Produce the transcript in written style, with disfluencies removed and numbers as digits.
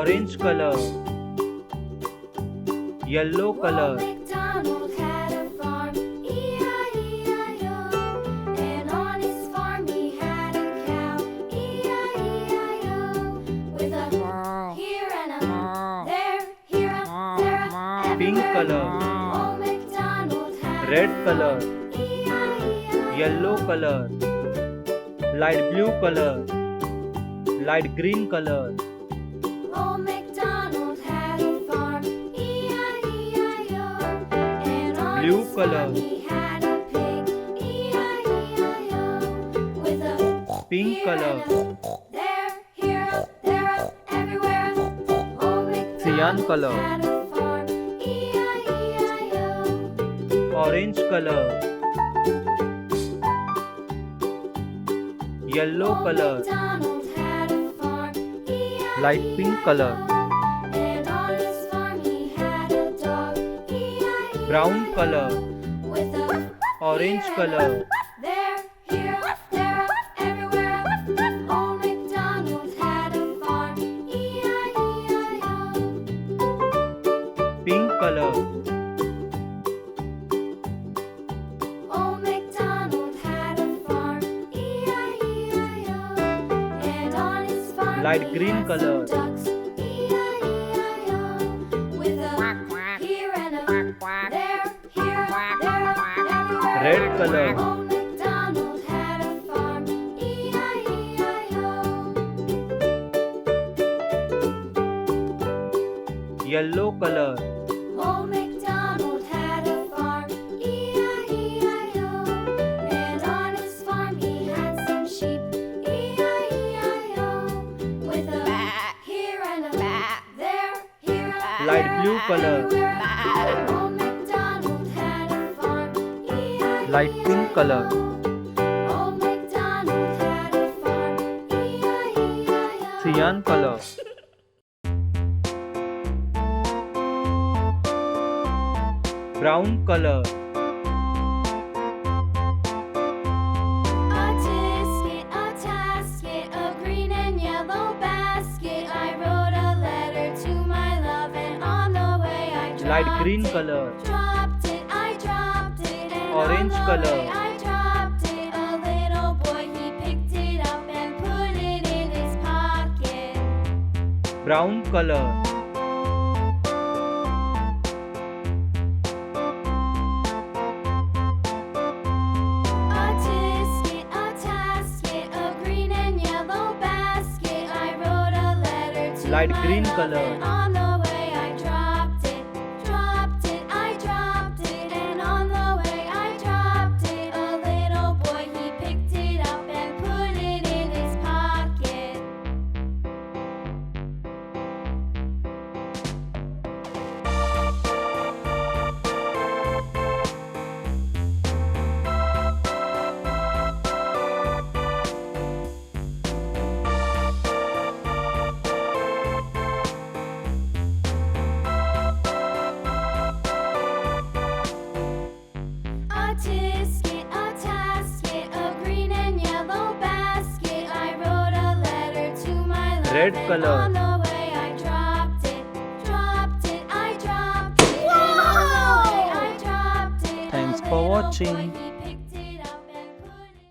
orange color, yellow color, MacDonald had a farm, E-I-E-I-O. And on his farm he had a cow, E-I-E-I-O. With a here and a there, here a, there a, pink everywhere. color, Old MacDonald had red a color, farm, E-I-E-I-O. yellow color, light blue color, light green color, Old MacDonald had a farm, E-I-E-I-O. And on blue his color, farm he had a pig, E-I-E-I-O. With a pink here color, and a there, here a, there a, everywhere. Old cyan MacDonald color, had a farm, E-I-E-I-O. orange color, yellow Old color, MacDonald had a farm, light pink color, and on his farm he had a dog, E-I-E-I-O. brown color, With a orange here and color, a there, here, there, everywhere. Old MacDonald had a farm, E-I-E-I-O. pink color, Old MacDonald had a farm, E-I-E-I-O. And on his farm light he green had color, some ducks, E-I-E-I-O. With a here and a there, here, there, everywhere. red color, Old MacDonald had a farm, E-I-E-I-O. yellow color, Old MacDonald had a farm, E-I-E-I-O. And on his farm he had some sheep, E-I-E-I-O. With a here and a there, here, light there, blue color, everywhere. Old MacDonald had a farm, E-I-E-I-O. light pink color, Old MacDonald had a farm, E-I-E-I-O. cyan color, brown color, A tisket, a tasket, a green and yellow basket. I wrote a letter to my love, and on the way I dropped light green it. color, Dropped it, I dropped it, and Orange on the color. way I dropped it. A little boy, he picked it up and put it in his pocket. brown color, A tisket, a tasket, a green and yellow basket. I wrote a letter to Light my green love, color. and on the way I dropped it, dropped it, I dropped it, and on the way I dropped it. A little boy, he picked it up and put it in his pocket. A tisket, a tasket, a green and yellow basket. I wrote a letter to my love, Red and color. on the way I dropped it, dropped it, I dropped it, and on the way I dropped it. Thanks A for little watching. boy,